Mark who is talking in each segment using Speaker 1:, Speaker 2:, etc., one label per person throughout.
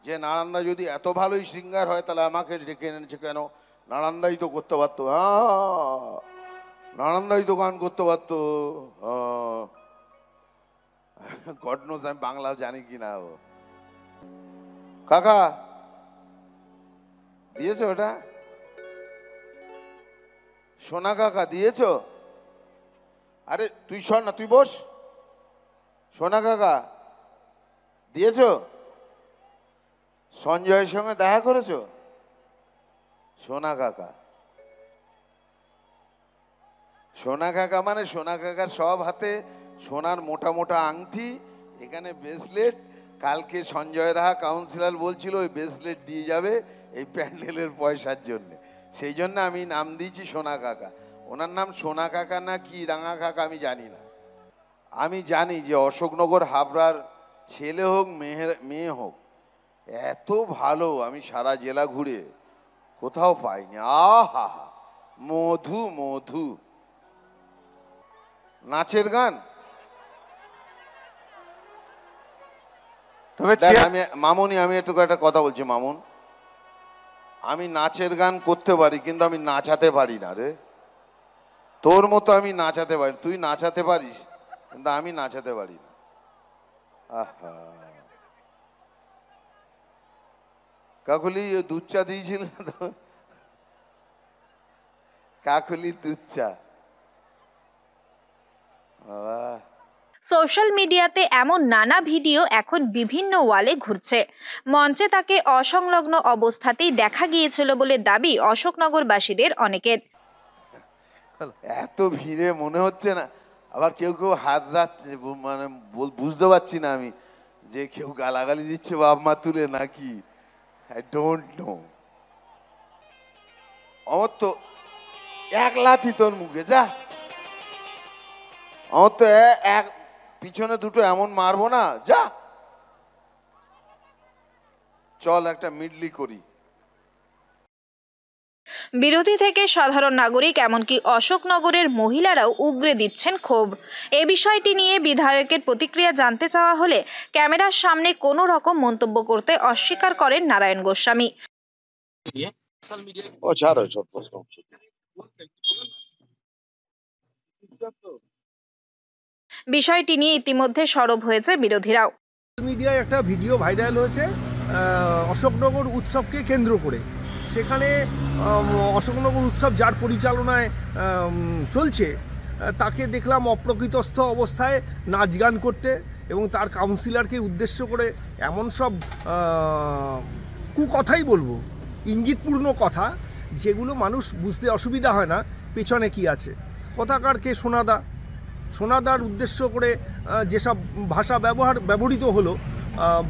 Speaker 1: যে নালন্দা যদি এত ভালোই সিঙ্গার হয় তাহলে আমাকে ডেকে এনেছে কেন? নালন্দাই তো করতে পারতো, হ্যাঁ নালন্দাই তো গান করতে পারতো। গড নোজ আমি বাংলা জানি কিনা। ও কাকা দিয়েছো ওটা? সোনা কাকা দিয়েছো? আরে তুই শোন না, তুই বস। সোনা কাকা দিয়েছো? সঞ্জয়ের সঙ্গে দেখা করেছো? সোনা কাকা, সোনা কাকা মানে সোনা কাকার সব হাতে সোনার মোটা মোটা আংটি, এখানে ব্রেসলেট। কালকে সঞ্জয় রাহা কাউন্সিলর বলছিল ওই ব্রেসলেট দিয়ে যাবে এই প্যান্ডেলের পয়সার জন্য, সেই জন্য আমি নাম দিয়েছি সোনা কাকা। ওনার নাম সোনা কাকা না কি রাঙা কাকা আমি জানি না। আমি জানি যে অশোকনগর হাবড়ার ছেলে হোক মেয়ে হোক এত ভালো আমি সারা জেলা ঘুরে কোথাও পাইনি। আহা মধু মধু। নাচের গান আমি মামুনি, আমি একটু একটা কথা বলছি মামুন, আমি নাচের গান করতে পারি কিন্তু আমি নাচাতে পারি না রে। তোর মতো আমি নাচাতে পারি, তুই নাচাতে পারিস কিন্তু আমি নাচাতে পারি না। আহা কাকুলি দুধ চা দিয়েছিল তো, কাকুলি দুধ চা।
Speaker 2: সোশ্যাল মিডিয়াতে এমন নানা ভিডিও এখন বিভিন্ন ওয়ালে ঘুরছে। মঞ্চে তাকে অসংলগ্ন অবস্থাতেই দেখা গিয়েছিল বলে দাবি অশোকনগরবাসীদের অনেকের।
Speaker 1: এত ভিড়ে মনে হচ্ছে না, আবার কেউ কেউ হাত রাখছে, মানে বুঝতে পারছি না আমি যে কেউ গালাগালি দিচ্ছে বাপ মা তুলে নাকি, আই ডোন্ট নো। আমার তো এক লাথি তোর মুখে যা, আমার তো এক পিছনে দুটো এমন মারবো না, যা চল একটা মিডলি করি।
Speaker 2: বিরোধী থেকে সাধারণ নাগরিক এমনকি অশোকনগরের মহিলারাও উগরে দিচ্ছেন ক্ষোভ। এ বিষয়টি নিয়ে বিধায়কের প্রতিক্রিয়া জানতে চাওয়া হলে ক্যামেরার সামনে কোনো রকম মন্তব্য করতে অস্বীকার করেন নারায়ণ গোস্বামী। বিষয়টি নিয়ে ইতিমধ্যে সরব হয়েছে বিরোধীরাও।
Speaker 3: মিডিয়ায় একটা ভিডিও ভাইরাল হয়েছে অশোকনগর উৎসবকে কেন্দ্র করে। সেখানে অশোকনগর উৎসব যার পরিচালনায় চলছে তাকে দেখলাম অপ্রকৃতস্থ অবস্থায় নাচ গান করতে, এবং তার কাউন্সিলরকে উদ্দেশ্য করে এমন সব কুকথাই বলবো, ইঙ্গিতপূর্ণ কথা, যেগুলো মানুষ বুঝতে অসুবিধা হয় না পেছনে কি আছে। কথাকার কে সোনাদার উদ্দেশ্য করে যেসব ভাষা ব্যবহৃত হলো,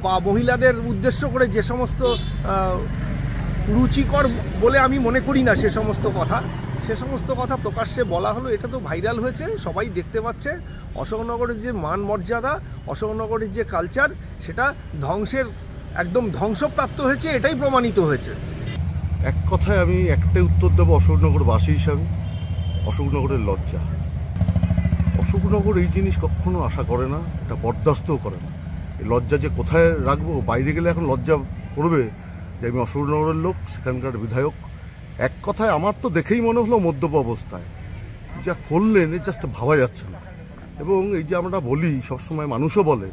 Speaker 3: বা মহিলাদের উদ্দেশ্য করে যে সমস্ত রুচিকর বলে আমি মনে করি না সে সমস্ত কথা প্রকাশ্যে বলা হলো, এটা তো ভাইরাল হয়েছে, সবাই দেখতে পাচ্ছে। অশোকনগরের যে মান মর্যাদা, অশোকনগরের যে কালচার, সেটা একদম ধ্বংসপ্রাপ্ত হয়েছে, এটাই প্রমাণিত হয়েছে।
Speaker 4: এক কথায় আমি একটাই উত্তর দেবো অশোকনগরবাসী হিসাবে, অশোকনগরের লজ্জা। অশোকনগর এই জিনিস কখনো আশা করে না, এটা বরদাস্তও করে না। এই লজ্জা যে কোথায় রাখবো, বাইরে গেলে এখন লজ্জা করবে যে আমি অশোকনগরের লোক, সেখানকার বিধায়ক। এক কথায় আমার তো দেখেই মনে হলো মদ্যপ অবস্থায় যা করলেন, এ জাস্ট ভাবা যাচ্ছে না। এবং এই যে আমরা বলি সবসময়, মানুষও বলে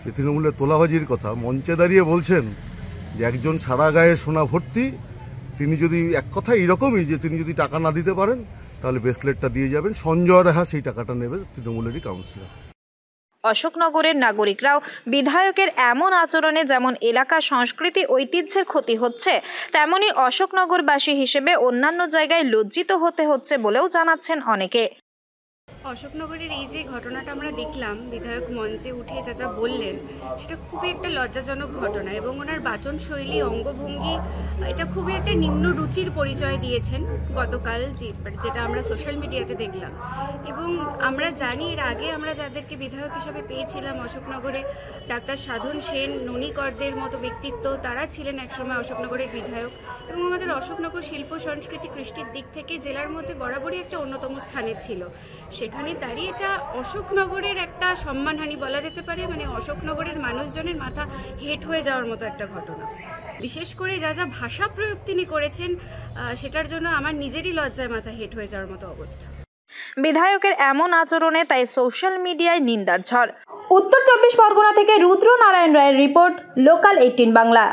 Speaker 4: যে তৃণমূলের তোলাবাজির কথা, মঞ্চে দাঁড়িয়ে বলছেন যে একজন সারা গায়ে সোনা ভর্তি, তিনি যদি এক কথা এইরকমই যে তিনি যদি টাকা না দিতে পারেন তাহলে ব্রেসলেটটা দিয়ে যাবেন, সঞ্জয় রাহা সেই টাকাটা নেবে, তৃণমূলেরই কাউন্সিলর।
Speaker 2: অশোকনগরের নাগরিকরাও বিধায়কের এমন আচরণে যেমন এলাকার সংস্কৃতি ঐতিহ্যের ক্ষতি হচ্ছে, তেমনি অশোকনগরবাসী হিসেবে অন্যান্য জায়গায় লজ্জিত হতে হচ্ছে বলেও জানাচ্ছেন অনেকে।
Speaker 5: অশোকনগরের এই যে ঘটনাটা আমরা দেখলাম, বিধায়ক মঞ্চে উঠে যা বললেন, সেটা খুবই একটা লজ্জাজনক ঘটনা, এবং ওনার বাচনশৈলী, অঙ্গভঙ্গি, এটা খুবই একটা নিম্ন রুচির পরিচয় দিয়েছেন গতকাল, যেটা আমরা সোশ্যাল মিডিয়াতে দেখলাম। এবং আমরা জানি এর আগে আমরা যাদেরকে বিধায়ক হিসেবে পেয়েছিলাম অশোকনগরে, ডাক্তার সাধন সেন, ননীকরদের মতো ব্যক্তিত্ব, তারা ছিলেন একসময় অশোকনগরের বিধায়ক, এবং আমাদের অশোকনগর শিল্প সংস্কৃতি কৃষ্টির দিক থেকে জেলার মধ্যে বরাবরই একটা অন্যতম স্থানে ছিল। এখানে দাঁড়িয়ে এটা অশোকনগরের একটা সম্মানহানি বলা যেতে পারে, মানে অশোকনগরের মানুষজনের মাথা হেট হয়ে যাওয়ার মতো একটা ঘটনা। বিশেষ করে যা যা ভাষা প্রয়োগ তিনি করেছেন সেটার জন্য আমার নিজেরই লজ্জায় মাথা হেট হয়ে যাওয়ার মতো অবস্থা।
Speaker 2: বিধায়কের এমন আচরণে তাই সোশ্যাল মিডিয়ায় নিন্দার ঝড়। উত্তর 24 পরগনা থেকে রুদ্র নারায়ণ রায়ের রিপোর্ট, লোকাল 18 বাংলা।